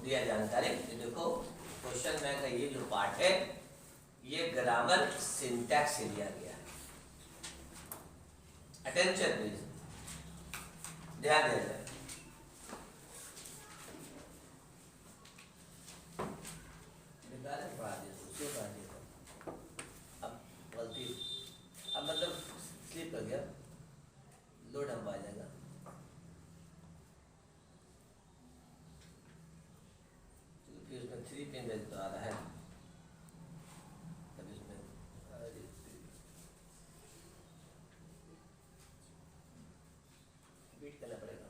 दिया जानकारी। तो देखो क्वेश्चन में का ये जो पार्ट है ये ग्रामर सिंटैक्स से दिया गया है। अटेंशन प्लीज, ध्यान दिया जाए। अब गलती अब मतलब स्लिप कर गया, लोड हम आ जाएगा। फिर उसमें 3 पिन में तो आ रहा है, तब इसमें बीट करना पड़ेगा।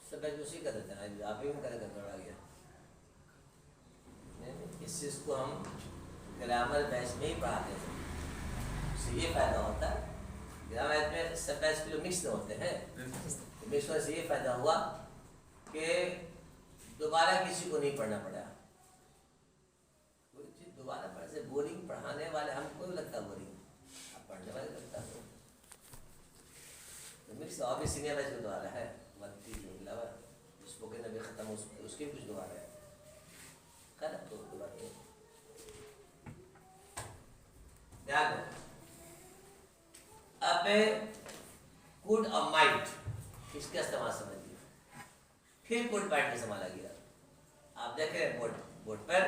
सब उसी का देता है, आप ही में करेगा थोड़ा गया। इस चीज़ को हम ग्रामर बैच में ही पढ़ाते थे, उससे ये फायदा होता है। ग्रामर में सब बैच के लोग मिक्स होते हैं, तो मिक्स होने से ये फायदा हुआ कि दोबारा किसी को नहीं पढ़ना पड़ा। कोई चीज़ दोबारा पढ़ने से बोरिंग, पढ़ाने वाले हमको भी लगता बोरिंग, अब पढ़ने वाले लगता है। तो मिक्स और भी सीनियर बैच के द्वारा है, स्पोकन अभी खत्म हो, उसके कुछ दोबारा है कर तो दोबारा ध्यान दो। अब कुड और माइट इसका इस्तेमाल समझिए, फिर कुड माइट का इस्तेमाल आ गया। आप देख रहे हैं बोर्ड पर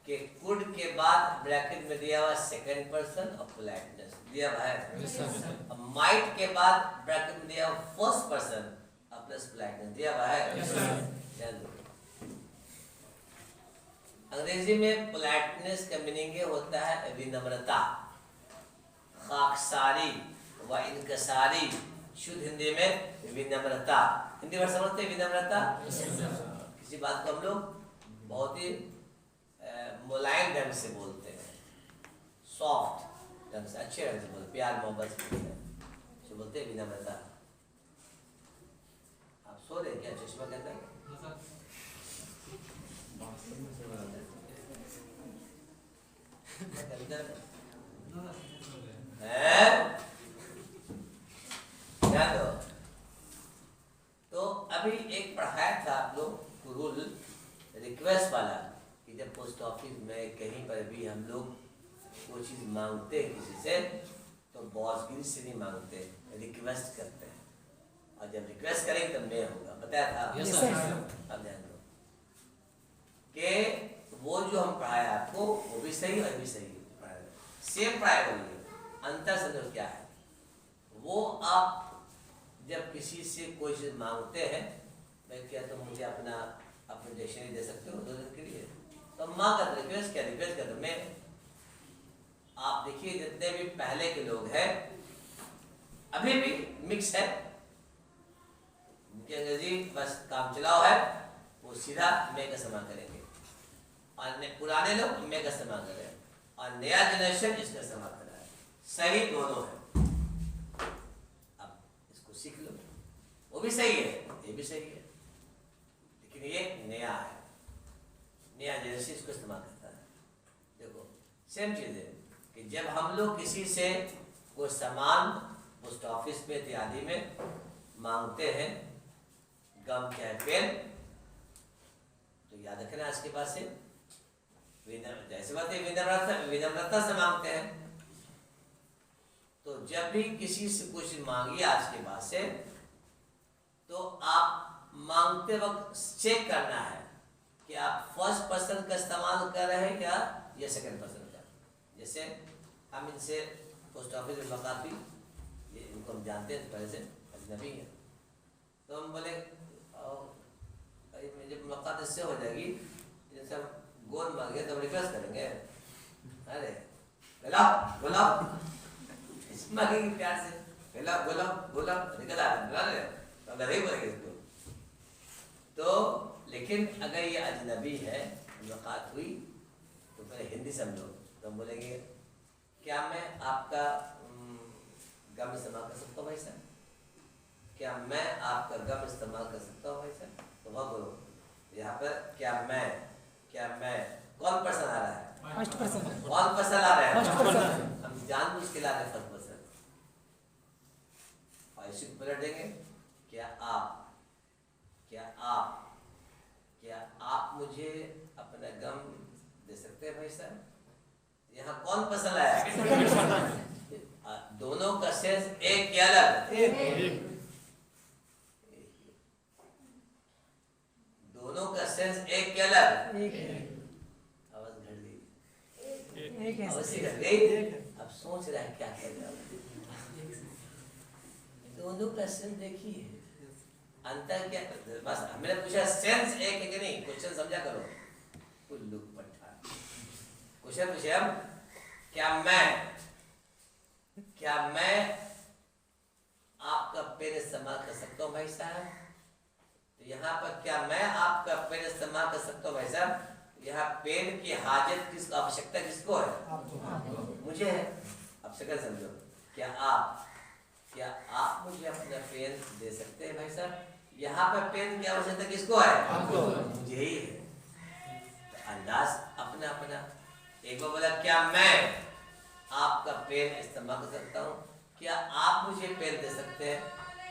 कि कुड के बाद ब्रैकेट में दिया हुआ सेकंड पर्सन और पोलाइटनेस दिया हुआ है। अब माइट के बाद ब्रैकेट में दिया हुआ फर्स्ट पर्सन प्लस पोलाइटनेस दिया हुआ है। अंग्रेजी में पोलाइटनेस का मीनिंग होता है विनम्रता, खाकसारी व इनकसारी। शुद्ध हिंदी में विनम्रता। हिंदी वर्ड समझते हैं विनम्रता? किसी बात को हम लोग बहुत ही मुलायम ढंग से बोलते हैं, सॉफ्ट ढंग से, अच्छे ढंग से बोलते, प्यार मोहब्बत से बोलते हैं विनम्रता। आप सो रहे क्या चश्मा के अंदर? तो अभी एक पढ़ाया था आप लोग रूल रिक्वेस्ट वाला कि जब पोस्ट ऑफिस में कहीं पर भी हम लोग कोई चीज़ मांगते हैं किसी से, तो बॉसगिरी से नहीं मांगते, रिक्वेस्ट करते हैं, और जब रिक्वेस्ट करेंगे तब मैं होगा। बताया था? अब ध्यान दो कि वो जो हम पढ़ाया आपको वो भी सही और भी सही पढ़ाया, सेम पढ़ाया बोलिए, अंतर समझो क्या है। वो आप जब किसी से कोई चीज़ मांगते हैं, मैं क्या तो मुझे अपना अपनी डिक्शनरी दे सकते हो 2 दिन के लिए, तो माँ का रिक्वेस्ट क्या, रिक्वेस्ट कर दो मैं। आप देखिए जितने भी पहले के लोग हैं अभी भी मिक्स है, अंग्रेजी बस काम चलाओ है, वो सीधा मैं का इस्तेमाल करेंगे, और पुराने लोग मैं का इस्तेमाल कर रहे हैं, और नया जनरेशन इसका इस्तेमाल कर रहा है। सही दोनों है, अब इसको सीख लो। वो भी सही है, ये भी सही है, लेकिन ये नया है, नया जनरेशन इसको इस्तेमाल करता है। देखो सेम चीज़ है कि जब हम लोग किसी से कोई सामान पोस्ट ऑफिस में इत्यादि में मांगते हैं, गम चाहे पेन, तो याद रखना इसके पास से जैसे बात है विनम्रता से मांगते हैं। तो जब भी किसी से कुछ मांगिए आज के बाद से, तो आप मांगते वक्त चेक करना है कि आप फर्स्ट पर्सन का इस्तेमाल कर रहे हैं या सेकंड पर्सन का। जैसे हम इनसे पोस्ट ऑफिस में मुलाकात हुई, ये इनको हम जानते हैं पहले से, अजनबी है, तो हम बोले जब मुलाकात इससे हो जाएगी, जैसे हम गोल मांगे तो रिक्वेस्ट करेंगे, अरे बोला मांगेंगे प्यार से, बोला निकल आ रहे तो अगर नहीं बोलेंगे इसको तो। लेकिन अगर ये अजनबी है, मुलाकात हुई, तो पहले हिंदी समझो, तो हम बोलेंगे क्या मैं आपका गम इस्तेमाल कर सकता हूँ भाई साहब? क्या मैं आपका गम इस्तेमाल कर सकता हूँ भाई साहब? तो वह बोलो यहाँ पर क्या मैं क्या मैं, कौन पर्सन आ रहा है? First person. कौन पर्सन आ रहा है? First person. हम जानबूझ के ला रहे फर्स्ट पर्सन। और इसी को पलट देंगे, क्या आप, क्या आप, क्या आप मुझे अपना गम दे सकते हैं भाई साहब? यहाँ कौन पर्सन आया? दोनों का सेंस एक या अलग? दोनों का सेंस एक या अलग? आवाज घट गई, आवाज घट गई। अब सोच रहा है क्या करेगा। दोनों का सेंस देखिए, अंतर क्या? बस मैंने पूछा सेंस एक है कि नहीं, क्वेश्चन समझा करो। उल्लू पट्टा क्वेश्चन पूछे हम, क्या मैं आपका पेन इस्तेमाल कर सकता हूँ भाई साहब? तो यहाँ पर क्या मैं आपका पेन इस्तेमाल कर सकता हूँ भाई साहब? यहाँ पेन की हाजत किसको, आवश्यकता किसको है? मुझे है। अब सेकंड समझो, क्या आप मुझे अपना पेन दे सकते हैं भाई साहब? यहाँ पर पेन की आवश्यकता किसको है? मुझे ही है। तो अंदाज अपना अपना। एक बार बोला क्या मैं आपका पेन इस्तेमाल कर सकता हूँ, क्या आप मुझे पेन दे सकते हैं?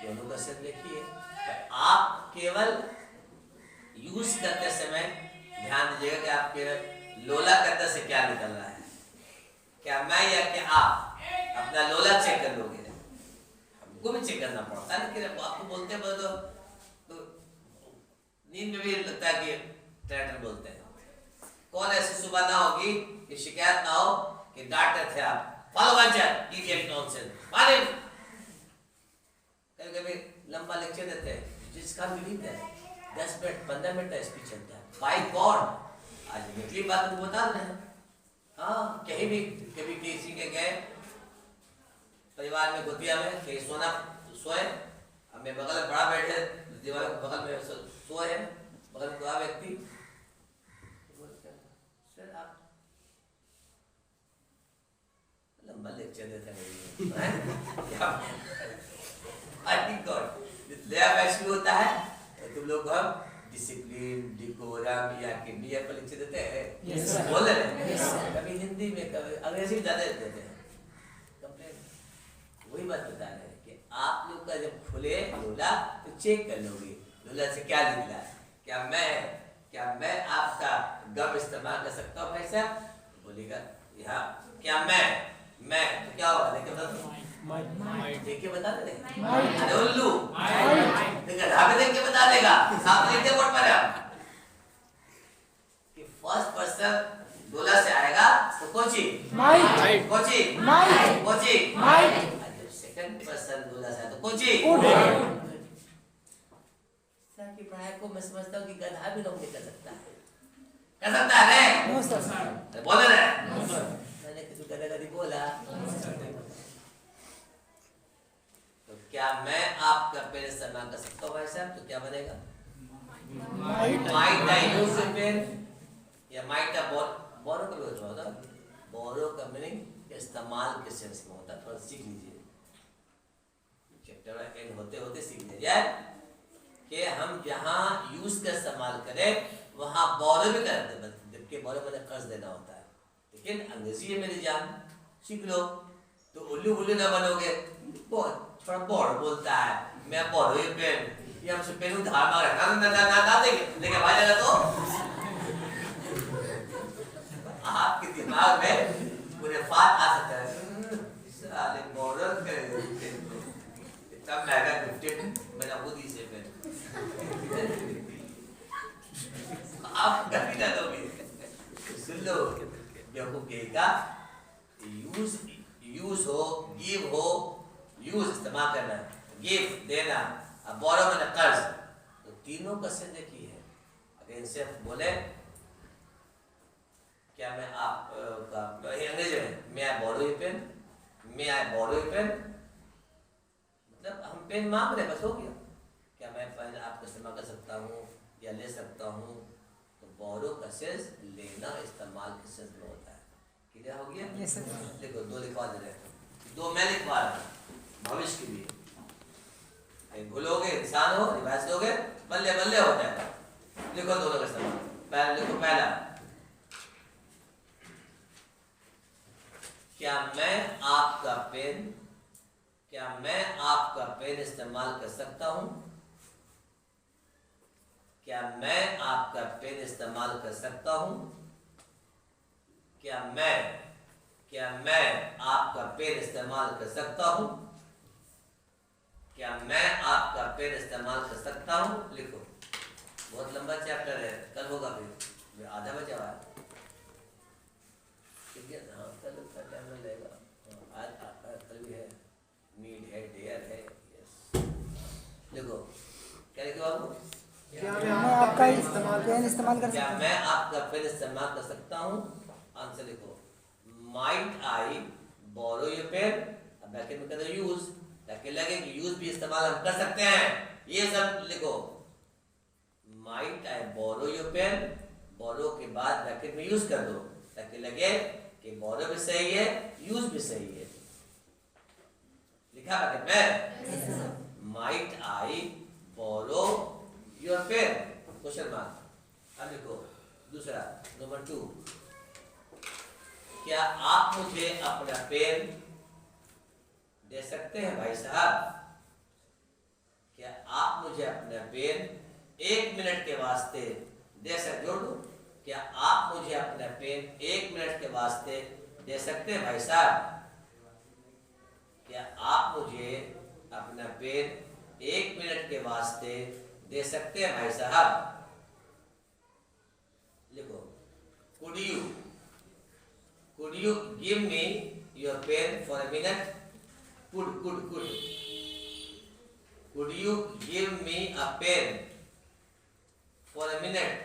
दोनों का सेंस देखिए। तो आप केवल यूज करते समय ध्यान दीजिएगा कि आपके लोला करने से क्या निकल रहा है। क्या मैं या क्या आप अपना लोला चेक कर लोगे? हमको भी चेक करना पड़ता है, लेकिन आपको बोलते तो नींद में भी लगता है कि ट्रैक्टर बोलते हैं। कौन ऐसी सुबह ना होगी कि शिकायत ना हो कि डांटते थे आप, फॉलो बच्चा इडियट नॉनसेंस माने। कभी लंबा लेक्चर देते हैं, जिसका मिली है 10 मिनट 15 मिनट का स्पीच चलता है। बाय गॉड आज निकली बात तो बता रहे हैं। हाँ, कहीं भी कभी किसी के गए परिवार में, गोतिया में कहीं सोना सोए, हमें बगल में बड़ा बैठे, दीवार के बगल में सोए हैं, बगल में बड़ा व्यक्ति, सर आप लंबा लेक्चर देते हैं क्या? आई थिंक गॉड नया बैच भी होता है तो तुम लोग हम डिसिप्लिन, डिकोरम या किडनी पर लेक्चर देते हैं। बोल रहे हैं कभी हिंदी में, कभी अंग्रेजी में ज्यादा देते हैं। कंप्लेन वही बात बता रहे हैं कि आप लोग का जब खुले लोला तो चेक कर लोगे लोला से क्या निकला। क्या मैं आपका गम इस्तेमाल कर सकता हूँ भाई साहब? बोलेगा यहाँ क्या मैं तो क्या होगा? देख के बता दे। अरे उल्लू देख के बता देगा। सामने लिख दे बोर्ड पर कि फर्स्ट पर्सन लोला से आएगा तो कोची सेकंड पर्सन लोला से तो कोची। की पढ़ाई को मैं समझता हूँ कि गधा भी लोग नहीं कर सकता है। कर सकता है रे? बोले रे? मैंने किसी गधा गधी बोला। तो क्या मैं आपका पेन इस्तेमाल कर सकता हूँ भाई साहब? तो क्या बनेगा? माइट यूज पेन या माइट बोरो का भी होता है। बोरो का मीनिंग इस्तेमाल के सेंस में होता है। थोड़ा सीख लीजिए, चैप्टर एंड होते होते सीख लीजिए कि हम जहाँ यूज का इस्तेमाल करें वहाँ बोरो भी करते हैं, जबकि बोरो मैंने कर्ज देना होता है। लेकिन अंग्रेजी है मेरी जान, सीख लो तो उल्लू ना बनोगे। थोड़ा बोरो बोलता है, मैं बोरो ये पेन, ये हमसे पेन उधार मांग रहा है ना देंगे लेकिन भाई लगा तो आपके दिमाग में पूरे फात आ सकता है। साले बोरो इतना महंगा गिफ्टेड मैंने खुद ही से पेन आप कभी ना दोगे। सुन लो बेवकूफ कहेगा यूज हो, गिव हो, यूज इस्तेमाल करना, गिव देना, अब बोरो मैंने कर्ज, तो तीनों का से देखिए है। अगर इनसे बोले क्या मैं आपका अंग्रेजी में मैं आई बोरो यू पेन, मतलब हम पेन मांग रहे बस हो गया। क्या मैं पेन आपका इस्तेमाल कर सकता हूँ या ले सकता हूँ? तो बोरो का सेंस लेना इस्तेमाल के सेंस में होता है। क्लियर हो गया? देखो दो लिखवा दे रहे हैं, दो मैं लिखवा रहा हूँ भविष्य के लिए। भूलोगे इंसान हो, रिवाइज लोगे बल्ले बल्ले हो जाएगा। लिखो दोनों का इस्तेमाल। लिखो पहला क्या मैं आपका पेन इस्तेमाल कर सकता हूं? क्या मैं आपका पेन इस्तेमाल कर सकता हूं? क्या मैं आपका पेन इस्तेमाल कर सकता हूं? क्या मैं आपका पेन इस्तेमाल कर सकता हूं? लिखो। बहुत लंबा चैप्टर है, कल होगा, फिर आधा बचा हुआ है, ठीक है ना? कल का टाइम लगेगा, आज कल भी है, नीड है, डेयर है, यस। देखो क्या लिखो बाबू? क्या मैं आपका पेन इस्तेमाल कर क्या सकता हूँ? मैं आपका पेन इस्तेमाल कर सकता हूँ? आंसर लिखो। Might I borrow your pen? अब ब्रैकेट में कर दो यूज, ताकि लगे कि यूज भी इस्तेमाल हम कर सकते हैं। ये सब लिखो। Might I borrow your pen, borrow के बाद ब्रैकेट में यूज कर दो, ताकि लगे कि बोरो भी सही है, यूज भी सही है। लिखा ब्रैकेट में? Might I borrow your pen? Question mark. अब लिखो दूसरा, नंबर 2। क्या आप मुझे अपना पेन दे सकते हैं भाई साहब? क्या आप मुझे अपना पेन 1 मिनट के वास्ते दे सकते? जोड़ दो। क्या आप मुझे अपना पेन 1 मिनट के वास्ते दे सकते हैं भाई साहब? क्या आप मुझे अपना पेन 1 मिनट के वास्ते दे सकते हैं भाई साहब? लिखो। Could you give me your pen for a minute? Could you give me a pen for a minute,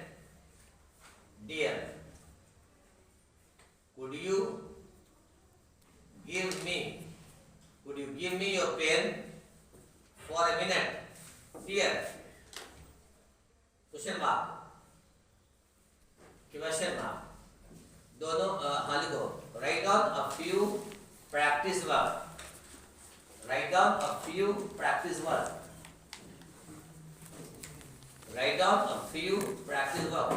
dear? Could you give me your pen for a minute, dear? Question mark, question mark दोनों। हाँ लिखो। Write down a few practice verb. Write down a few practice verb. Write down a few practice verb.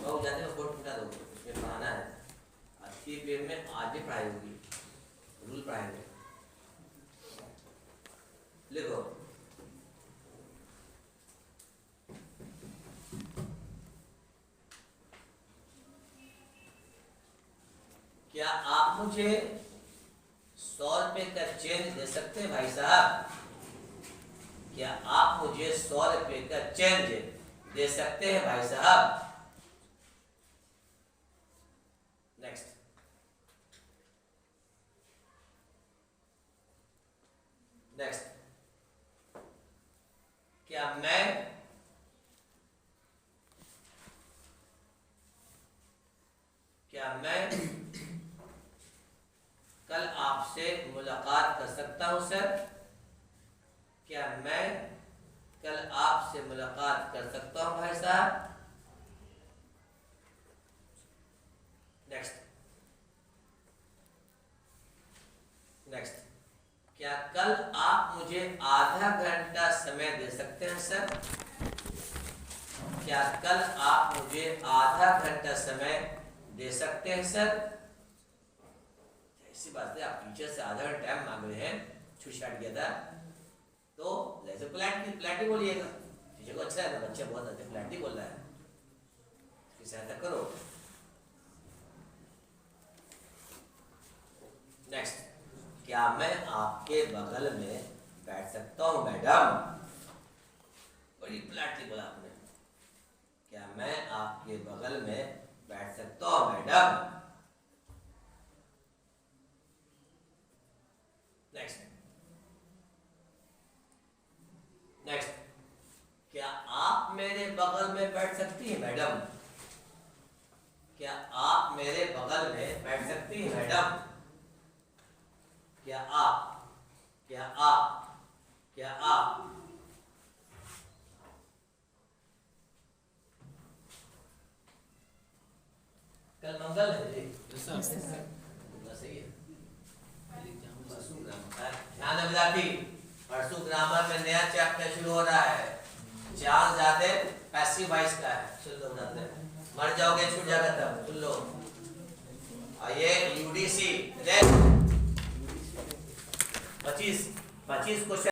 बहुत जाते हैं, board उठा दो, इसमें पढ़ाना है। आज की पीरियड में आज भी पढ़ाई होगी, रूल पढ़ाएंगे। लिखो। क्या आप मुझे 100 रुपए का चेंज दे सकते हैं भाई साहब? क्या आप मुझे 100 रुपए का चेंज दे सकते हैं भाई साहब? नेक्स्ट। क्या मैं कल आपसे मुलाकात कर सकता हूं सर? क्या मैं कल आपसे मुलाकात कर सकता हूं भाई साहब? नेक्स्ट। क्या कल आप मुझे आधा घंटा समय दे सकते हैं सर? क्या कल आप मुझे आधा घंटा समय दे सकते हैं सर? ऐसी बात है, आप टीचर से आधा घंटा टाइम मांग रहे हैं, छूट-छाट किया था, तो जैसे प्लाटी बोलिएगा। टीचर को अच्छा है ना, बच्चा बहुत अच्छा प्लाटी बोल रहा है, इसकी सहायता करो। नेक्स्ट। क्या मैं आपके बगल में बैठ सकता हूँ मैडम? बड़ी प्लाटी बोला आपने। क्या मैं आपके बगल में बैठ सकता हूँ मैडम? नेक्स्ट। क्या आप मेरे बगल में बैठ सकती हैं मैडम? क्या आप मेरे बगल में बैठ सकती हैं मैडम? क्या आप कल मंगल है जी, सही है। ध्यान दे विद्यार्थी, परसों ग्रामर में नया चैप्टर शुरू हो रहा है। चार ज्यादा पैसिव वॉइस का है, सुन लो। मर जाओगे, छूट जाएगा तब, सुन लो। और ये यूडीसी 25 क्वेश्चन